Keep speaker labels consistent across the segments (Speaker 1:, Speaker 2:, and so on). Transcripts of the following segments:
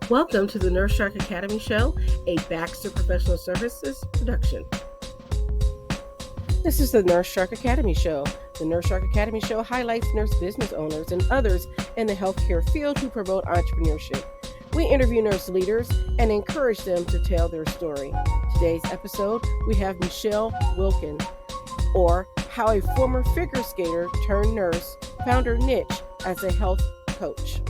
Speaker 1: Welcome to the Nurse Shark Academy Show, a Baxter Professional Services production. This is the Nurse Shark Academy Show. The Nurse Shark Academy Show highlights nurse business owners and others in the healthcare field who promote entrepreneurship. We interview nurse leaders and encourage them to tell their story. Today's episode, we have Michelle Wilkin, or how a former figure skater turned nurse found her niche as a health coach.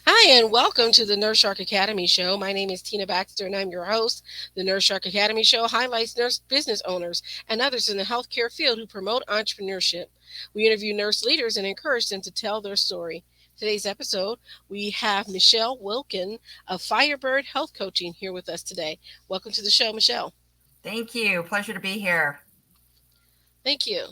Speaker 1: Hi, and welcome to the Nurse Shark Academy Show. My name is Tina Baxter, and I'm your host. The Nurse Shark Academy Show highlights nurse business owners and others in the healthcare field who promote entrepreneurship. We interview nurse leaders and encourage them to tell their story. Today's episode, we have Michelle Wilkin of Firebird Health Coaching here with us today. Welcome to the show, Michelle.
Speaker 2: Thank you. Pleasure to be here.
Speaker 1: Thank you.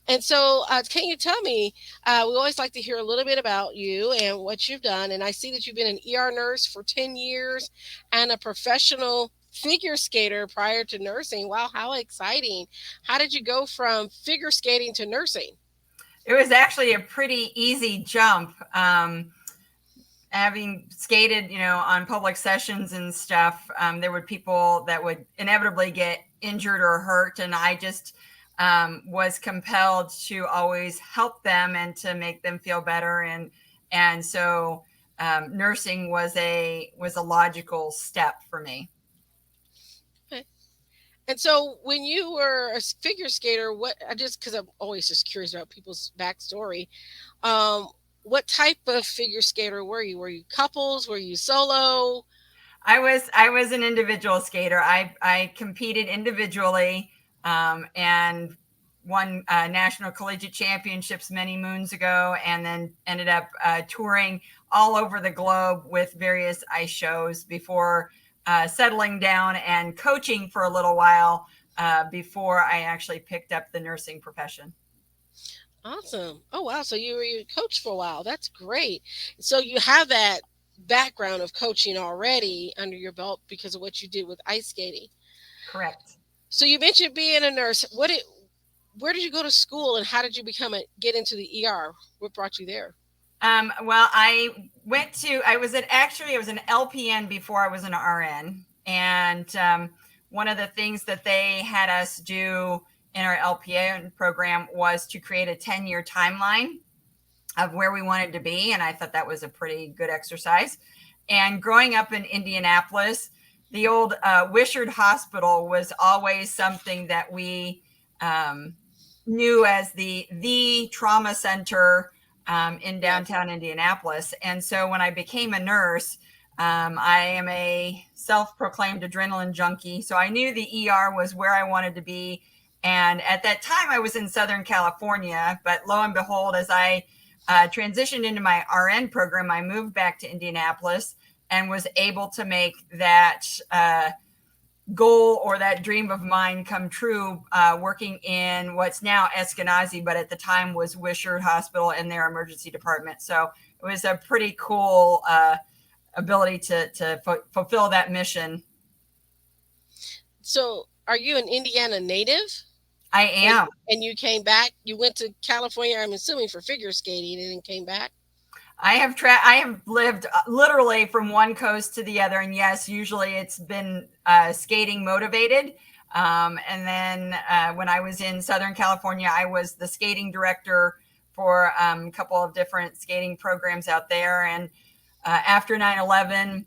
Speaker 1: And so can you tell me, we always like to hear a little bit about you and what you've done. And I see that you've been an ER nurse for 10 years and a professional figure skater prior to nursing. Wow, how exciting. How did you go from figure skating to nursing?
Speaker 2: It was actually a pretty easy jump. Having skated, on public sessions and stuff, there were people that would inevitably get injured or hurt. And I just was compelled to always help them and to make them feel better. And so nursing was a logical step for me.
Speaker 1: Okay. And so when you were a figure skater, because I'm always just curious about people's backstory, what type of figure skater were you? Were you couples? Were you solo?
Speaker 2: I was an individual skater. I competed individually. And won national collegiate championships many moons ago, and then ended up touring all over the globe with various ice shows before settling down and coaching for a little while before I actually picked up the nursing profession.
Speaker 1: Awesome. Oh, wow. So you were your coach for a while. That's great. So you have that background of coaching already under your belt because of what you did with ice skating.
Speaker 2: Correct.
Speaker 1: So you mentioned being a nurse. Where did you go to school, and how did you get into the ER? What brought you there?
Speaker 2: Well, I was an LPN before I was an RN. And one of the things that they had us do in our LPN program was to create a 10-year timeline of where we wanted to be. And I thought that was a pretty good exercise. And growing up in Indianapolis, the old Wishard Hospital was always something that we knew as the trauma center in downtown Indianapolis. And so when I became a nurse, I am a self-proclaimed adrenaline junkie. So I knew the ER was where I wanted to be. And at that time, I was in Southern California. But lo and behold, as I transitioned into my RN program, I moved back to Indianapolis and was able to make that goal or that dream of mine come true, working in what's now Eskenazi, but at the time was Wishard Hospital in their emergency department. So it was a pretty cool ability to fulfill that mission.
Speaker 1: So are you an Indiana native?
Speaker 2: I am.
Speaker 1: And you came back, you went to California, I'm assuming, for figure skating, and then came back?
Speaker 2: I have lived literally from one coast to the other. And yes, usually it's been skating motivated. And then when I was in Southern California, I was the skating director for a couple of different skating programs out there. And after 9/11,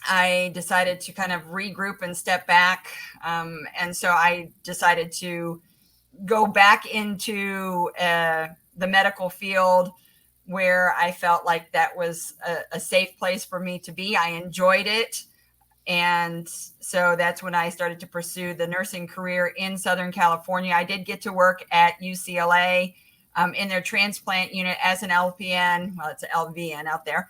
Speaker 2: I decided to kind of regroup and step back. And so I decided to go back into the medical field, where I felt like that was a safe place for me to be. I enjoyed it. And so that's when I started to pursue the nursing career in Southern California. I did get to work at UCLA in their transplant unit as an LPN. Well, it's an LVN out there.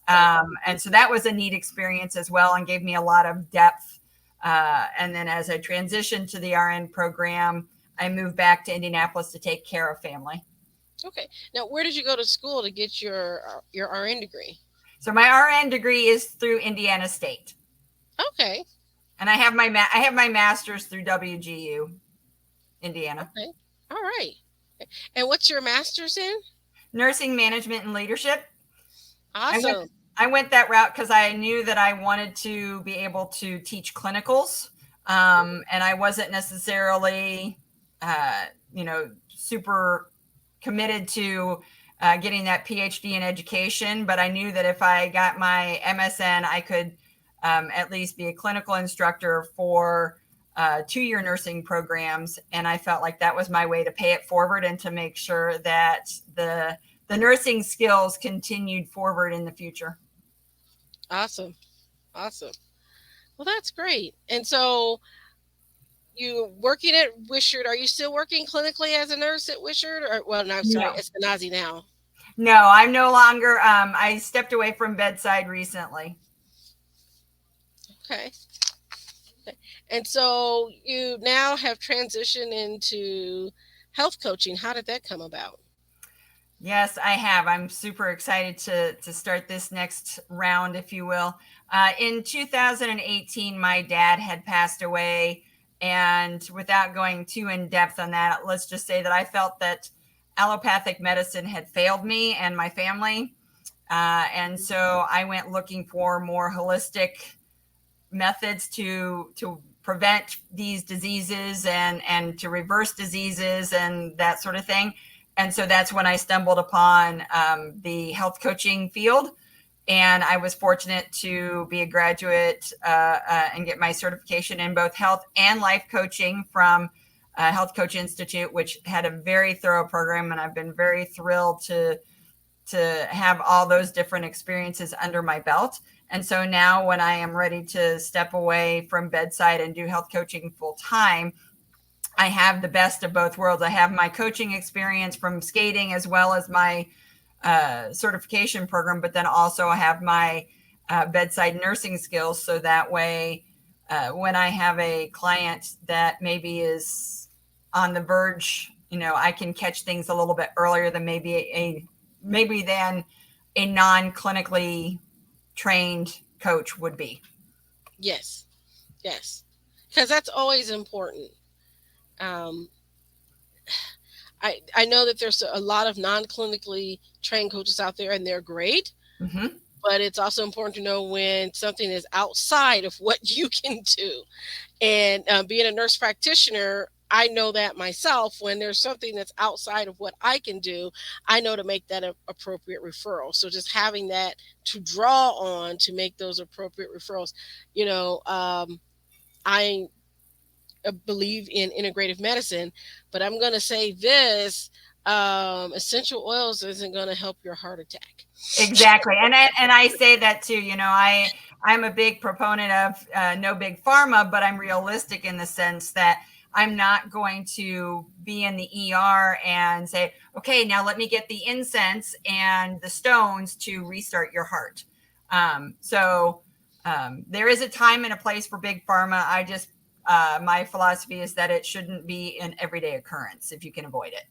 Speaker 2: And so that was a neat experience as well and gave me a lot of depth. And then as I transitioned to the RN program, I moved back to Indianapolis to take care of family.
Speaker 1: Okay. Now, where did you go to school to get your RN degree?
Speaker 2: So my RN degree is through Indiana State.
Speaker 1: Okay.
Speaker 2: And I have my master's through WGU, Indiana.
Speaker 1: Okay. All right. And what's your master's in?
Speaker 2: nursing management and leadership.
Speaker 3: Awesome.
Speaker 2: I went that route because I knew that I wanted to be able to teach clinicals. And I wasn't necessarily, super committed to getting that PhD in education. But I knew that if I got my MSN, I could at least be a clinical instructor for 2-year nursing programs. And I felt like that was my way to pay it forward and to make sure that the nursing skills continued forward in the future.
Speaker 3: Awesome. Awesome. Well, that's great. And so you working at Wishart, are you still working clinically as a nurse at Wishart? Or, well, no, sorry,
Speaker 2: No.
Speaker 3: Eskenazi now.
Speaker 2: No, I'm no longer. I stepped away from bedside recently.
Speaker 3: Okay. And so you now have transitioned into health coaching. How did that come about?
Speaker 2: Yes, I have. I'm super excited to start this next round, if you will. In 2018, my dad had passed away. And without going too in depth on that, let's just say that I felt that allopathic medicine had failed me and my family. And so I went looking for more holistic methods to prevent these diseases and to reverse diseases and that sort of thing. And so that's when I stumbled upon the health coaching field. And I was fortunate to be a graduate and get my certification in both health and life coaching from Health Coach Institute, which had a very thorough program. And I've been very thrilled to have all those different experiences under my belt. And so now when I am ready to step away from bedside and do health coaching full time, I have the best of both worlds. I have my coaching experience from skating as well as my certification program, but then also I have my bedside nursing skills. So that way, when I have a client that maybe is on the verge, I can catch things a little bit earlier than maybe than a non-clinically trained coach would be.
Speaker 3: Yes. Because that's always important. I know that there's a lot of non-clinically trained coaches out there, and they're great.
Speaker 2: Mm-hmm.
Speaker 3: But it's also important to know when something is outside of what you can do. And being a nurse practitioner, I know that myself. When there's something that's outside of what I can do, I know to make that an appropriate referral. So just having that to draw on to make those appropriate referrals, I believe in integrative medicine, but I'm going to say this, essential oils isn't going to help your heart attack.
Speaker 2: Exactly. And I say that too, I'm a big proponent of no big pharma, but I'm realistic in the sense that I'm not going to be in the ER and say, okay, now let me get the incense and the stones to restart your heart. So there is a time and a place for big pharma. My philosophy is that it shouldn't be an everyday occurrence if you can avoid it.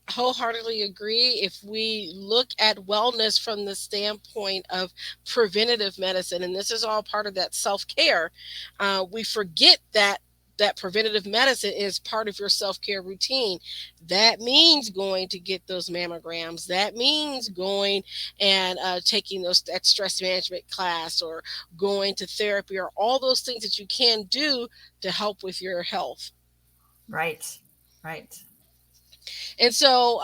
Speaker 3: Wholeheartedly agree. If we look at wellness from the standpoint of preventative medicine, and this is all part of that self-care, we forget that preventative medicine is part of your self-care routine. That means going to get those mammograms. That means going and taking that stress management class, or going to therapy, or all those things that you can do to help with your health.
Speaker 2: Right.
Speaker 3: And so,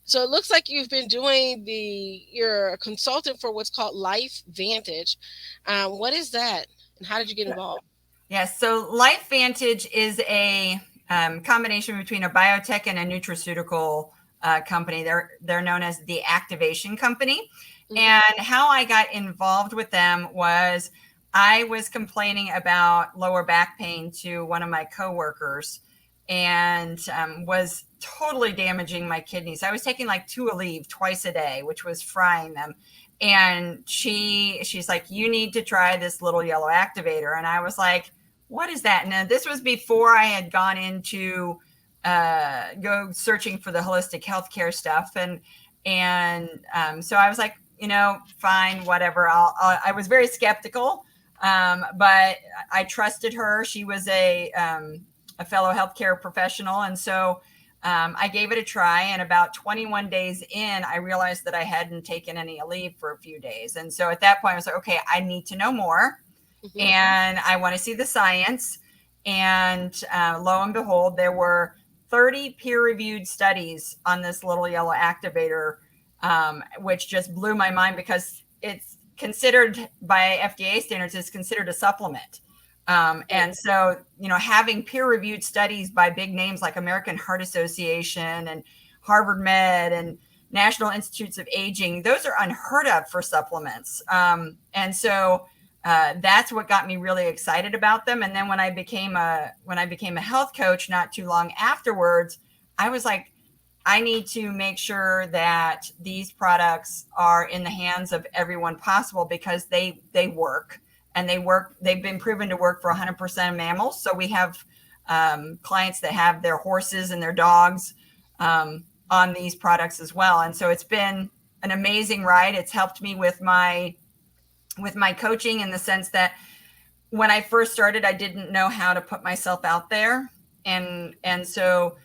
Speaker 3: so it looks like you've been doing you're a consultant for what's called Life Vantage. What is that, and how did you get involved?
Speaker 2: Yes. So Life Vantage is a combination between a biotech and a nutraceutical company. They're known as the Activation Company. Mm-hmm. And how I got involved with them was I was complaining about lower back pain to one of my coworkers, and was totally damaging my kidneys. I was taking like 2 Aleve twice a day, which was frying them. And she's like, you need to try this little yellow activator. And I was like, what is that? And this was before I had gone into go searching for the holistic healthcare stuff. And so I was like, fine, whatever. I was very skeptical, but I trusted her. She was a fellow healthcare professional. And so I gave it a try, and about 21 days in, I realized that I hadn't taken any leave for a few days. And so at that point, I was like, okay, I need to know more, and I want to see the science. And lo and behold, there were 30 peer-reviewed studies on this little yellow activator, which just blew my mind because it's considered by FDA standards, it's considered a supplement. And so, having peer-reviewed studies by big names like American Heart Association and Harvard Med and National Institutes of Aging, those are unheard of for supplements. And so that's what got me really excited about them. And then when I became a health coach not too long afterwards, I was like, I need to make sure that these products are in the hands of everyone possible, because they work. And they've been proven to work for 100% of mammals. So we have clients that have their horses and their dogs on these products as well. And so it's been an amazing ride. It's helped me with my coaching, in the sense that when I first started, I didn't know how to put myself out there. And so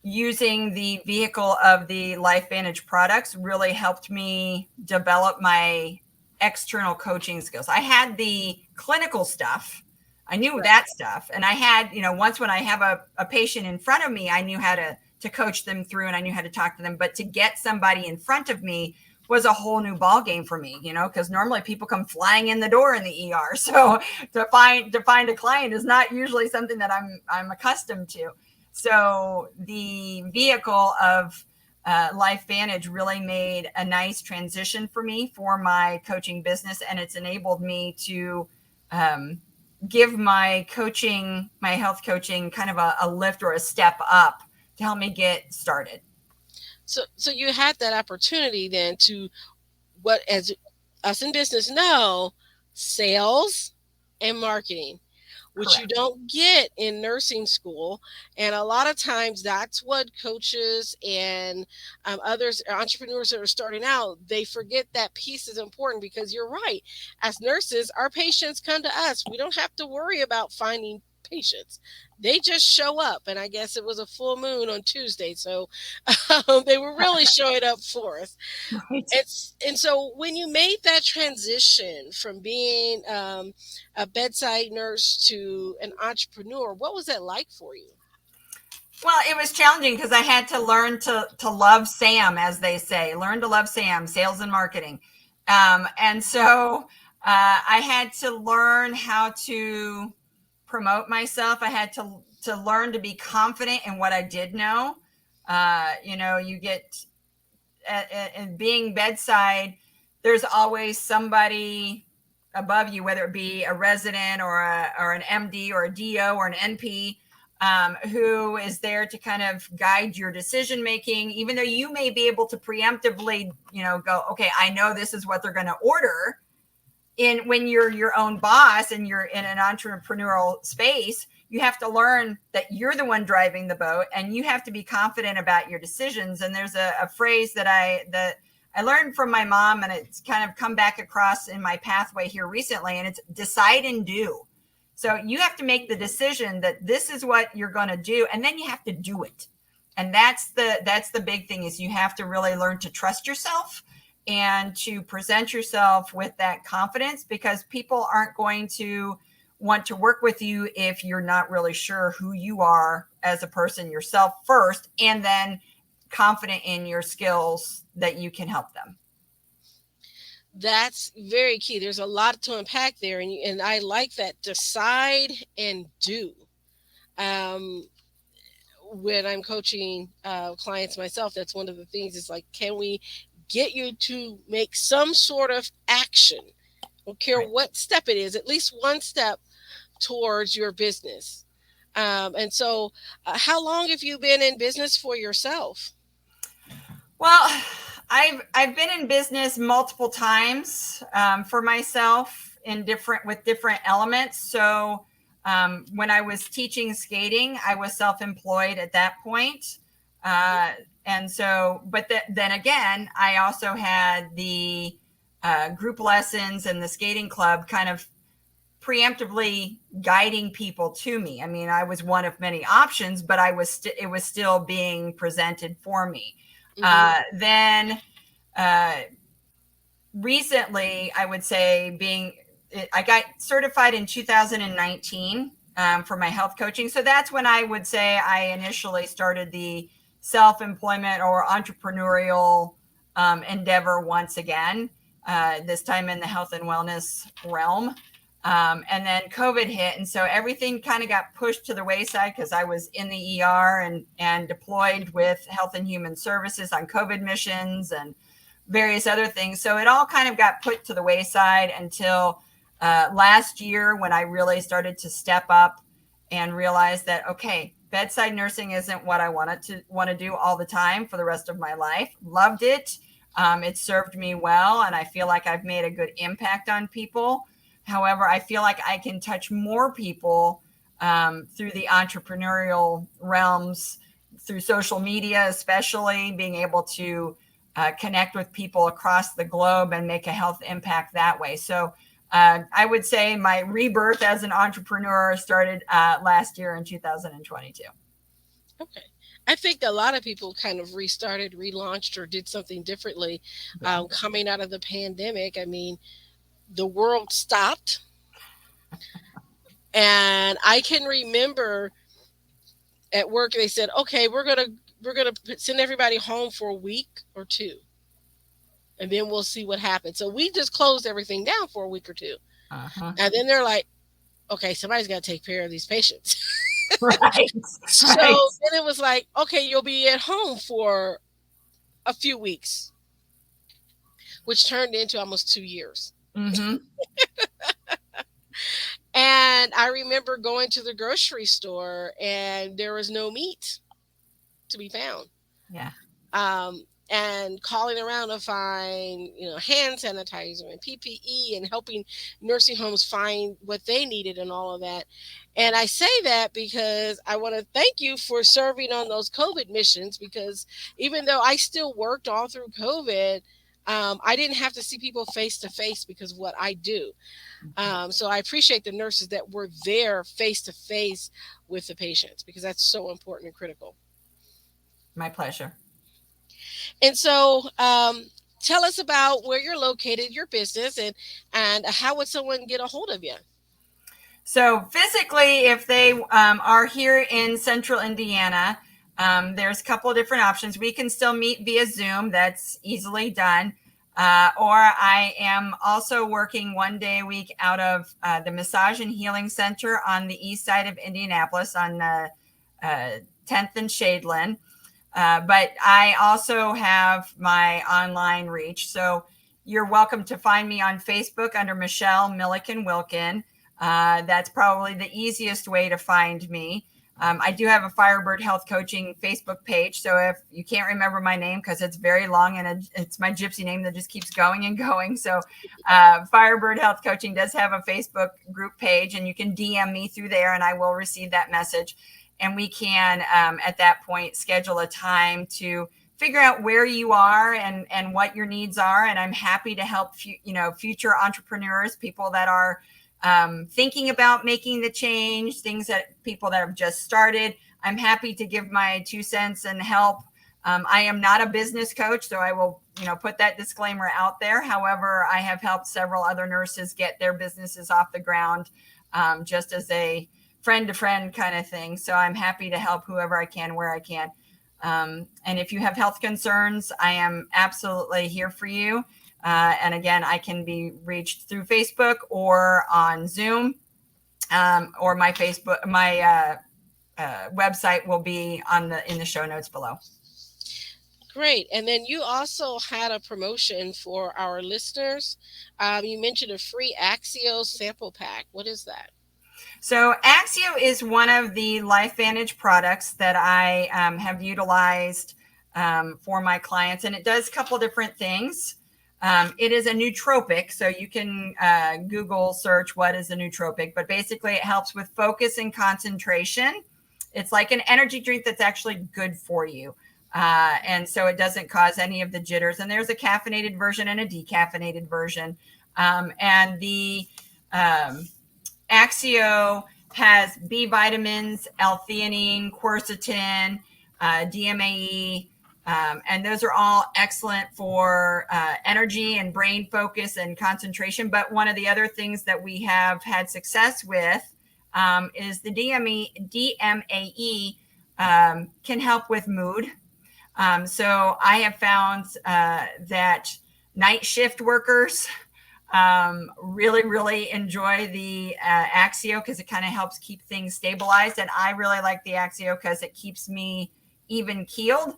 Speaker 2: using the vehicle of the LifeVantage products really helped me develop my external coaching skills. I had the clinical stuff. I knew that stuff. And I had, once when I have a patient in front of me, I knew how to coach them through, and I knew how to talk to them. But to get somebody in front of me was a whole new ball game for me, because normally people come flying in the door in the ER. So to find a client is not usually something that I'm accustomed to. So the vehicle of LifeVantage really made a nice transition for me for my coaching business, and it's enabled me to give my health coaching kind of a lift or a step up to help me get started.
Speaker 3: So you had that opportunity then to, what as us in business know, sales and marketing, which
Speaker 2: Correct.
Speaker 3: You don't get in nursing school. And a lot of times that's what coaches and others, entrepreneurs that are starting out, they forget that piece is important, because you're right. As nurses, our patients come to us. We don't have to worry about finding patients. They just show up. And I guess it was a full moon on Tuesday. So they were really showing up for us.
Speaker 2: Right.
Speaker 3: And so when you made that transition from being a bedside nurse to an entrepreneur, what was that like for you?
Speaker 2: Well, it was challenging because I had to learn to love Sam, as they say, learn to love Sam, sales and marketing. And so I had to learn how to promote myself. I had to learn to be confident in what I did know. You get at being bedside, there's always somebody above you, whether it be a resident or an MD or a DO or an NP, who is there to kind of guide your decision making, even though you may be able to preemptively, go, okay, I know this is what they're going to order. When you're your own boss and you're in an entrepreneurial space, you have to learn that you're the one driving the boat, and you have to be confident about your decisions. And there's a phrase that I learned from my mom, and it's kind of come back across in my pathway here recently, and it's decide and do. So you have to make the decision that this is what you're going to do, and then you have to do it. And that's the big thing, is you have to really learn to trust yourself and to present yourself with that confidence, because people aren't going to want to work with you if you're not really sure who you are as a person yourself first, and then confident in your skills that you can help them.
Speaker 3: That's very key. There's a lot to unpack there. And I like that, decide and do. When I'm coaching clients myself, that's one of the things, is like, can we get you to make some sort of action? I don't care what step it is, at least one step towards your business. And so how long have you been in business for yourself?
Speaker 2: Well, I've been in business multiple times for myself with different elements. So when I was teaching skating, I was self-employed at that point. And so, but then again, I also had the group lessons and the skating club kind of preemptively guiding people to me. I mean, I was one of many options, but it was still being presented for me. Then recently, I would say I got certified in 2019 for my health coaching. So that's when I would say I initially started the self-employment or entrepreneurial endeavor once again, this time in the health and wellness realm. And then COVID hit. And so everything kind of got pushed to the wayside because I was in the ER and deployed with Health and Human Services on COVID missions and various other things. So it all kind of got put to the wayside until last year when I really started to step up and realize that, okay, bedside nursing isn't what I want to do all the time for the rest of my life. Loved it. It served me well, and I feel like I've made a good impact on people. However, I feel like I can touch more people through the entrepreneurial realms, through social media, especially being able to connect with people across the globe and make a health impact that way. So I would say my rebirth as an entrepreneur started last year in 2022.
Speaker 3: Okay. I think a lot of people kind of restarted, relaunched, or did something differently coming out of the pandemic. I mean, the world stopped. And I can remember at work, they said, okay, we're going to send everybody home for a week or two. And then we'll see what happens. So we just closed everything down for a week or two. And then they're like, okay, somebody's got to take care of these patients.
Speaker 2: Right.
Speaker 3: So then it was like, okay, you'll be at home for a few weeks, which turned into almost 2 years.
Speaker 2: Mm-hmm.
Speaker 3: And I remember going to the grocery store and there was no meat to be found.
Speaker 2: Yeah.
Speaker 3: And calling around to find, hand sanitizer and PPE and helping nursing homes find what they needed and all of that. And I say that because I want to thank you for serving on those COVID missions, because even though I still worked all through COVID, I didn't have to see people face to face because of what I do. So I appreciate the nurses that were there face to face with the patients, because that's so important and critical.
Speaker 2: My pleasure.
Speaker 3: And so tell us about where you're located, your business, and how would someone get a hold of you?
Speaker 2: So physically, if they are here in central Indiana, there's a couple of different options. We can still meet via Zoom. That's easily done. Or I am also working 1 day a week out of the Massage and Healing Center on the east side of Indianapolis on 10th and Shadeland. But I also have my online reach. So you're welcome to find me on Facebook under Michelle Millikan-Wilkin. That's probably the easiest way to find me. I do have a Firebird Health Coaching Facebook page. So if you can't remember my name, because it's very long and it's my gypsy name that just keeps going and going. So Firebird Health Coaching does have a Facebook group page, and you can DM me through there and I will receive that message. And we can, at that point, schedule a time to figure out where you are and what your needs are. And I'm happy to help, future entrepreneurs, people that are thinking about making the change, people that have just started. I'm happy to give my 2 cents and help. I am not a business coach, so I will, put that disclaimer out there. However, I have helped several other nurses get their businesses off the ground, just as a friend-to-friend kind of thing. So I'm happy to help whoever I can, where I can. And if you have health concerns, I am absolutely here for you. And again, I can be reached through Facebook or on Zoom, or my website will be in the show notes below.
Speaker 3: Great. And then you also had a promotion for our listeners. You mentioned a free Axio sample pack. What is that?
Speaker 2: So Axio is one of the LifeVantage products that I have utilized for my clients, and it does a couple different things. It is a nootropic, so you can Google search what is a nootropic, but basically it helps with focus and concentration. It's like an energy drink that's actually good for you. And so it doesn't cause any of the jitters. And there's a caffeinated version and a decaffeinated version. And the Axio has B vitamins, L-theanine, quercetin, DMAE, and those are all excellent for energy and brain focus and concentration. But one of the other things that we have had success with is the DMAE can help with mood. So I have found that night shift workers really enjoy the Axio because it kind of helps keep things stabilized. And I really like the Axio because it keeps me even keeled.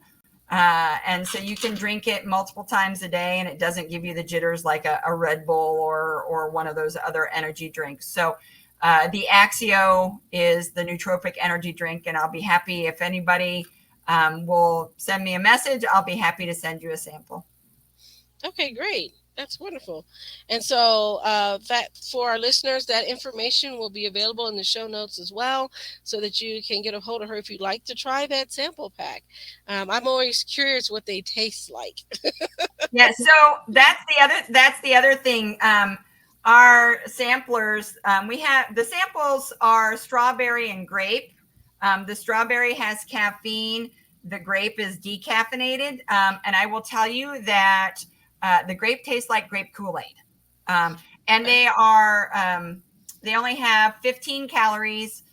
Speaker 2: And so you can drink it multiple times a day and it doesn't give you the jitters like a Red Bull or one of those other energy drinks. So the Axio is the nootropic energy drink, and I'll be happy if anybody will send me a message. I'll be happy to send you a sample.
Speaker 3: Okay, great. That's wonderful. And so that for our listeners, that information will be available in the show notes as well, so that you can get a hold of her if you'd like to try that sample pack. I'm always curious what they taste like.
Speaker 2: Yeah, so that's the other thing. Our samplers, we have the samples are strawberry and grape. The strawberry has caffeine. The grape is decaffeinated. And I will tell you that the grape tastes like grape Kool-Aid. And they only have 15 calories,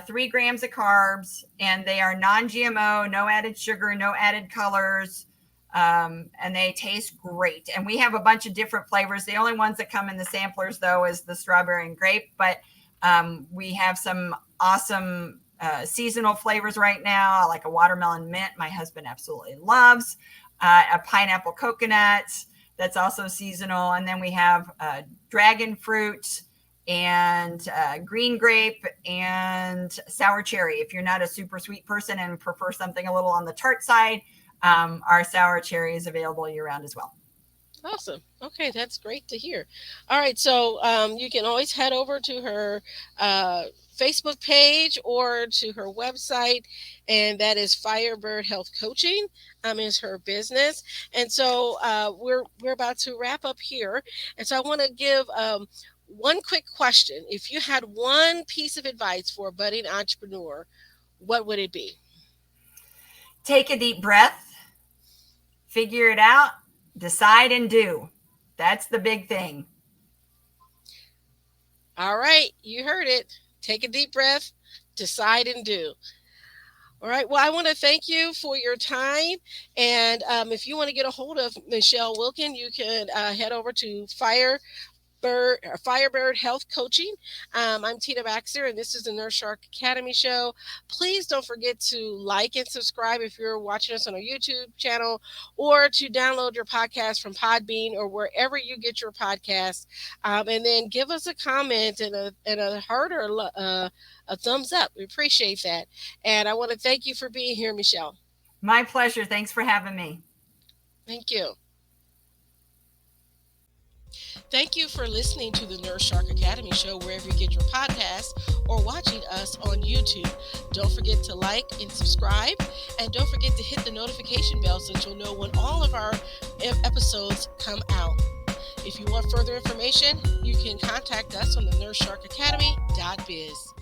Speaker 2: 3 grams of carbs, and they are non-GMO, no added sugar, no added colors. And they taste great. And we have a bunch of different flavors. The only ones that come in the samplers, though, is the strawberry and grape. But we have some awesome seasonal flavors right now, like a watermelon mint my husband absolutely loves, a pineapple coconut that's also seasonal. And then we have dragon fruit and green grape and sour cherry. If you're not a super sweet person and prefer something a little on the tart side, our sour cherry is available year round as well.
Speaker 3: Awesome. Okay, that's great to hear. All right, so you can always head over to her Facebook page or to her website, and that is Firebird Health Coaching is her business. And so we're about to wrap up here, and so I want to give one quick question. If you had one piece of advice for a budding entrepreneur, what would it be?
Speaker 2: Take a deep breath. Figure it out, decide and do. That's the big thing.
Speaker 3: All right, you heard it. Take a deep breath, decide and do. All right, well, I want to thank you for your time. And if you want to get a hold of Michelle Wilkin, you can head over to Firebird Health Coaching. I'm Tina Baxter, and this is the Nurse Shark Academy show. Please don't forget to like and subscribe if you're watching us on our YouTube channel, or to download your podcast from Podbean or wherever you get your podcasts. And then give us a comment and a heart or a thumbs up. We appreciate that. And I want to thank you for being here, Michelle.
Speaker 2: My pleasure. Thanks for having me.
Speaker 3: Thank you. Thank you for listening to the Nurse Shark Academy show wherever you get your podcasts or watching us on YouTube. Don't forget to like and subscribe, and don't forget to hit the notification bell so that you'll know when all of our episodes come out. If you want further information, you can contact us on the nursesharkacademy.biz.